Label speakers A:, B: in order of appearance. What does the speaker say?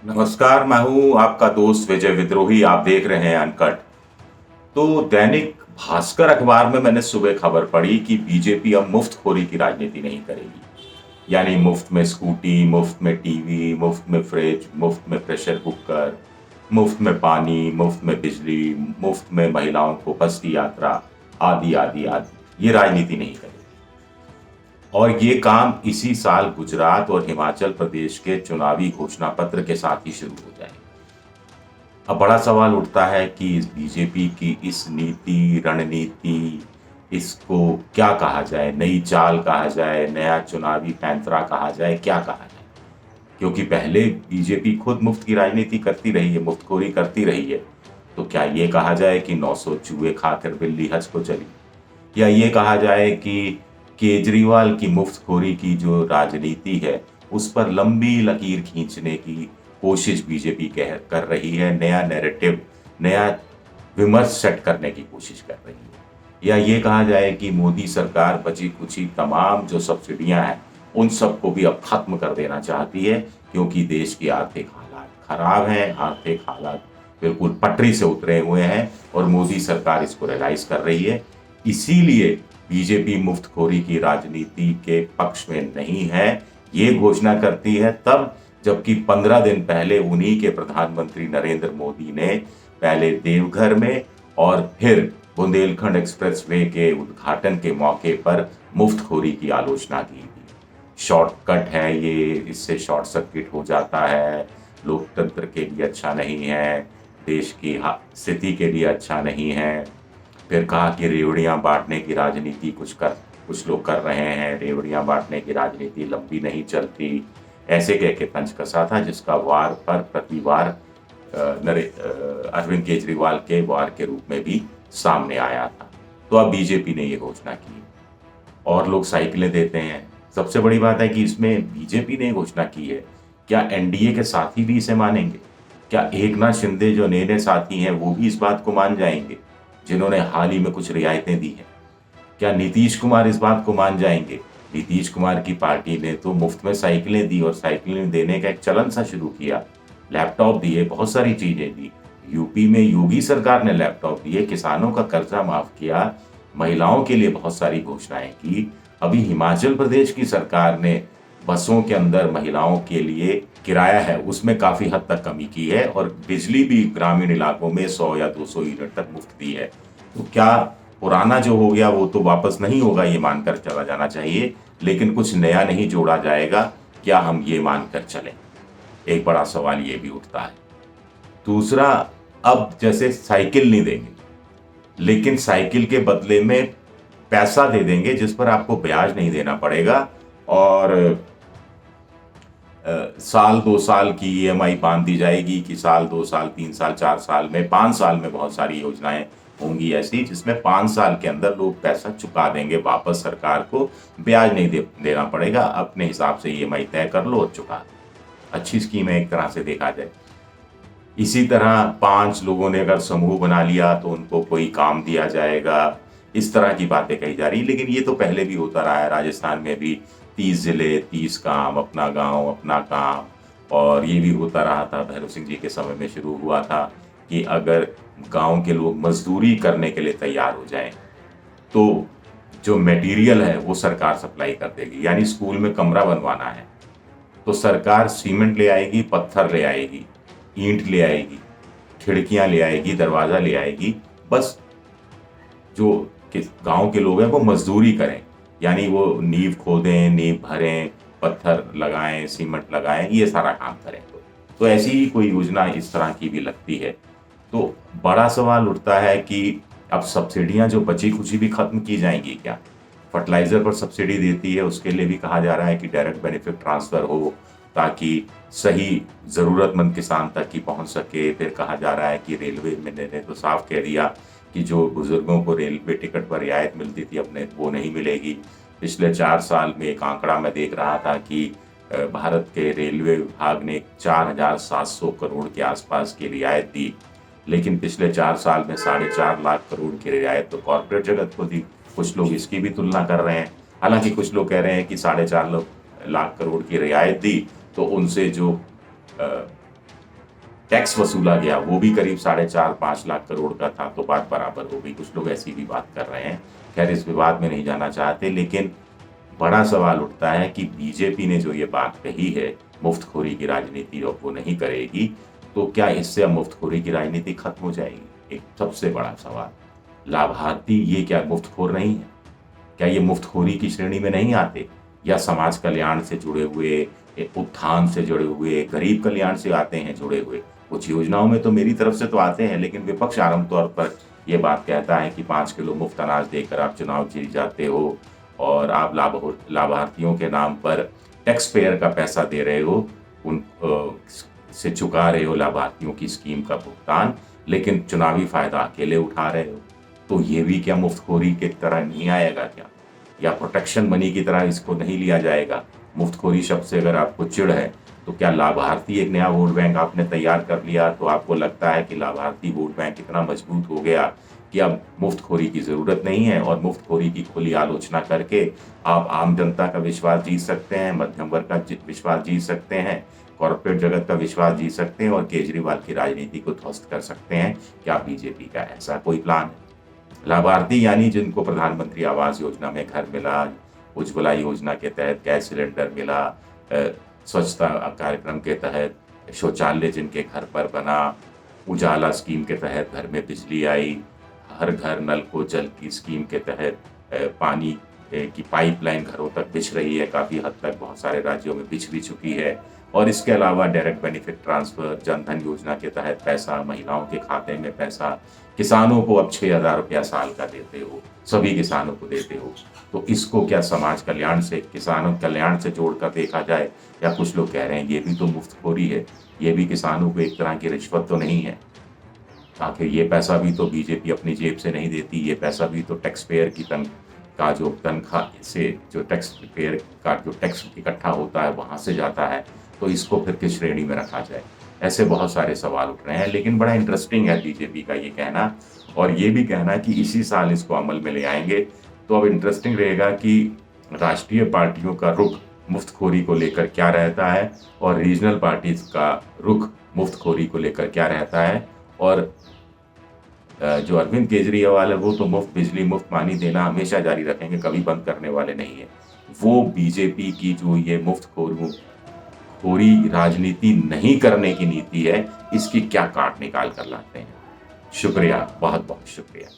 A: नमस्कार, मैं हूं आपका दोस्त विजय विद्रोही। आप देख रहे हैं अनकट। तो दैनिक भास्कर अखबार में मैंने सुबह खबर पढ़ी कि बीजेपी अब मुफ्तखोरी की राजनीति नहीं करेगी। यानी मुफ्त में स्कूटी, मुफ्त में टीवी, मुफ्त में फ्रिज, मुफ्त में प्रेशर कुकर, मुफ्त में पानी, मुफ्त में बिजली, मुफ्त में महिलाओं को बस्ती यात्रा, आदि आदि आदि। ये राजनीति नहीं करेगी। और ये काम इसी साल गुजरात और हिमाचल प्रदेश के चुनावी घोषणा पत्र के साथ ही शुरू हो जाएगा। अब बड़ा सवाल उठता है कि इस बीजेपी की इस नीति, रणनीति, इसको क्या कहा जाए? नई चाल कहा जाए, नया चुनावी पैंतरा कहा जाए, क्या कहा जाए? क्योंकि पहले बीजेपी खुद मुफ्त की राजनीति करती रही है, मुफ्तखोरी करती रही है। तो क्या ये कहा जाए कि 900 चूहे खाकर बिल्ली हज को चली, या ये कहा जाए कि केजरीवाल की मुफ्तखोरी की जो राजनीति है उस पर लंबी लकीर खींचने की कोशिश बीजेपी कर रही है, नया नैरेटिव, नया विमर्श सेट करने की कोशिश कर रही है? या ये कहा जाए कि मोदी सरकार बची कुची तमाम जो सब्सिडियां हैं उन सबको भी अब खत्म कर देना चाहती है, क्योंकि देश की आर्थिक हालात खराब हैं, आर्थिक हालात बिल्कुल पटरी से उतरे हुए हैं और मोदी सरकार इसको रियलाइज कर रही है। इसीलिए बीजेपी मुफ्तखोरी की राजनीति के पक्ष में नहीं है, ये घोषणा करती है तब जबकि 15 दिन पहले उन्हीं के प्रधानमंत्री नरेंद्र मोदी ने पहले देवघर में और फिर बुंदेलखंड एक्सप्रेसवे के उद्घाटन के मौके पर मुफ्तखोरी की आलोचना की थी। शॉर्टकट है ये, इससे शॉर्ट सर्किट हो जाता है, लोकतंत्र के लिए अच्छा नहीं है, देश की स्थिति के लिए अच्छा नहीं है। फिर कहा कि रेवड़ियां बांटने की राजनीति कुछ लोग कर रहे हैं, रेवड़ियां बांटने की राजनीति लंबी नहीं चलती, ऐसे कह के तंज कसा था, जिसका वार पर प्रतिवार अरविंद केजरीवाल के वार के रूप में भी सामने आया था। तो अब बीजेपी ने ये घोषणा की और लोग साइकिलें देते हैं। सबसे बड़ी बात है कि इसमें बीजेपी ने घोषणा की है, क्या एनडीए के साथी भी इसे मानेंगे? क्या एकनाथ शिंदे जो नए साथी हैं वो भी इस बात को मान जाएंगे, जिन्होंने हाल ही में कुछ रियायतें दी हैं? क्या नीतीश कुमार इस बात को मान जाएंगे? नीतीश कुमार की पार्टी ने तो मुफ्त में साइकिलें दी और साइकिलें देने का एक चलन सा शुरू किया, लैपटॉप दिए, बहुत सारी चीजें दी। यूपी में योगी सरकार ने लैपटॉप दिए, किसानों का कर्जा माफ किया, महिलाओं के लिए बहुत सारी घोषणाएं की। अभी हिमाचल प्रदेश की सरकार ने बसों के अंदर महिलाओं के लिए किराया है उसमें काफी हद तक कमी की है और बिजली भी ग्रामीण इलाकों में 100 या 200 यूनिट तक मुफ्त दी है। तो क्या पुराना जो हो गया वो तो वापस नहीं होगा, ये मानकर चला जाना चाहिए, लेकिन कुछ नया नहीं जोड़ा जाएगा, क्या हम ये मानकर चलें? एक बड़ा सवाल ये भी उठता है। दूसरा, अब जैसे साइकिल नहीं देंगे, लेकिन साइकिल के बदले में पैसा दे देंगे जिस पर आपको ब्याज नहीं देना पड़ेगा, और साल 2 साल की ईएमआई बांध दी जाएगी कि साल 2 साल 3 साल 4 साल में 5 साल में बहुत सारी योजनाएं होंगी ऐसी जिसमें 5 साल के अंदर लोग पैसा चुका देंगे वापस, सरकार को ब्याज नहीं देना पड़ेगा, अपने हिसाब से ईएमआई तय कर लो और चुका दो। अच्छी स्कीम है एक तरह से देखा जाए। इसी तरह 5 लोगों ने अगर समूह बना लिया तो उनको कोई काम दिया जाएगा, इस तरह की बातें कही जा रही। लेकिन ये तो पहले भी होता रहा है, राजस्थान में भी 30 जिले 30 काम, अपना गांव अपना काम। और ये भी होता रहा था, भैरव सिंह जी के समय में शुरू हुआ था कि अगर गांव के लोग मजदूरी करने के लिए तैयार हो जाएं तो जो मटेरियल है वो सरकार सप्लाई कर देगी। यानी स्कूल में कमरा बनवाना है तो सरकार सीमेंट ले आएगी, पत्थर ले आएगी, ईंट ले आएगी, खिड़कियां ले आएगी, दरवाजा ले आएगी, बस जो गांव के लोग हैं वो मजदूरी करें, यानी वो नींव खोदें, नींव भरें, पत्थर लगाएं, सीमेंट लगाएं, ये सारा काम करें। तो ऐसी ही कोई योजना इस तरह की भी लगती है। तो बड़ा सवाल उठता है कि अब सब्सिडियां जो बची खुची भी खत्म की जाएंगी क्या? फर्टिलाइजर पर सब्सिडी देती है, उसके लिए भी कहा जा रहा है कि डायरेक्ट बेनिफिट ट्रांसफर हो ताकि सही जरूरतमंद किसान तक ही पहुंच सके। फिर कहा जा रहा है कि रेलवे में ने तो साफ कह दिया कि जो बुजुर्गों को रेलवे टिकट पर रियायत मिलती थी अपने, वो नहीं मिलेगी। पिछले 4 साल में एक आंकड़ा मैं देख रहा था कि भारत के रेलवे विभाग ने 4,700 करोड़ के आसपास की रियायत दी, लेकिन पिछले 4 साल में 4.5 लाख करोड़ की रियायत तो कॉर्पोरेट जगत को दी। कुछ लोग इसकी भी तुलना कर रहे हैं, हालांकि कुछ लोग कह रहे हैं कि 4.5 लाख करोड़ की रियायत दी तो उनसे जो टैक्स वसूला गया वो भी करीब 4.5-5 लाख करोड़ का था, तो बात बराबर हो गई। कुछ लोग ऐसी भी बात कर रहे हैं, खैर इस विवाद में नहीं जाना चाहते। लेकिन बड़ा सवाल उठता है कि बीजेपी ने जो ये बात कही है मुफ्तखोरी की राजनीति और वो नहीं करेगी, तो क्या इससे अब मुफ्तखोरी की राजनीति खत्म हो जाएगी? एक सबसे बड़ा सवाल। लाभार्थी ये क्या मुफ्तखोर नहीं है? क्या ये मुफ्तखोरी की श्रेणी में नहीं आते? या समाज कल्याण से जुड़े हुए, उत्थान से जुड़े हुए, गरीब कल्याण से आते हैं जुड़े हुए? कुछ योजनाओं में तो मेरी तरफ से तो आते हैं, लेकिन विपक्ष आमतौर पर ये बात कहता है कि 5 किलो मुफ्त अनाज देकर आप चुनाव जीत जाते हो और आप लाभार्थियों के नाम पर टैक्स पेयर का पैसा दे रहे हो, उन से चुका रहे हो लाभार्थियों की स्कीम का भुगतान, लेकिन चुनावी फायदा अकेले उठा रहे हो। तो ये भी क्या मुफ्तखोरी की तरह नहीं आएगा क्या? या प्रोटेक्शन मनी की तरह इसको नहीं लिया जाएगा? मुफ्तखोरी शब्द से अगर आपको चिढ़ है, तो क्या लाभार्थी एक नया वोट बैंक आपने तैयार कर लिया तो आपको लगता है कि लाभार्थी वोट बैंक इतना मजबूत हो गया कि अब मुफ्तखोरी की जरूरत नहीं है, और मुफ्तखोरी की खुली आलोचना करके आप आम जनता का विश्वास जीत सकते हैं, मध्यम वर्ग का विश्वास जीत सकते हैं, कॉर्पोरेट जगत का विश्वास जीत सकते हैं और केजरीवाल की राजनीति को ध्वस्त कर सकते हैं? क्या बीजेपी का ऐसा कोई प्लान है? लाभार्थी यानी जिनको प्रधानमंत्री आवास योजना में घर मिला, उज्ज्वला योजना के तहत गैस सिलेंडर मिला, स्वच्छता कार्यक्रम के तहत शौचालय जिनके घर पर बना, उजाला स्कीम के तहत घर में बिजली आई, हर घर नल को जल की स्कीम के तहत पानी की पाइपलाइन घरों तक बिछ रही है, काफ़ी हद तक बहुत सारे राज्यों में बिछ भी चुकी है। और इसके अलावा डायरेक्ट बेनिफिट ट्रांसफ़र, जनधन योजना के तहत पैसा महिलाओं के खाते में, पैसा किसानों को अब 6,000 रुपया साल का देते हो, सभी किसानों को देते हो। तो इसको क्या समाज कल्याण से, किसानों कल्याण से जोड़कर देखा जाए? या कुछ लोग कह रहे हैं ये भी तो मुफ्तखोरी है, ये भी किसानों को एक तरह की रिश्वत तो नहीं है? आखिर ये पैसा भी तो बीजेपी अपनी जेब से नहीं देती, ये पैसा भी तो टैक्स पेयर की का जो तनख्वाह से, जो टैक्स पेयर का जो टैक्स इकट्ठा होता है वहाँ से जाता है। तो इसको फिर किस श्रेणी में रखा जाए? ऐसे बहुत सारे सवाल उठ रहे हैं। लेकिन बड़ा इंटरेस्टिंग है बीजेपी का ये कहना, और ये भी कहना कि इसी साल इसको अमल में ले आएंगे। तो अब इंटरेस्टिंग रहेगा कि राष्ट्रीय पार्टियों का रुख मुफ्तखोरी को लेकर क्या रहता है और रीजनल पार्टीज का रुख मुफ्तखोरी को लेकर क्या रहता है। और जो अरविंद केजरीवाल है वो तो मुफ्त बिजली, मुफ्त पानी देना हमेशा जारी रखेंगे, कभी बंद करने वाले नहीं है। वो बीजेपी की जो ये मुफ्तखोरी राजनीति नहीं करने की नीति है, इसकी क्या काट निकाल कर लाते हैं। शुक्रिया, बहुत बहुत शुक्रिया।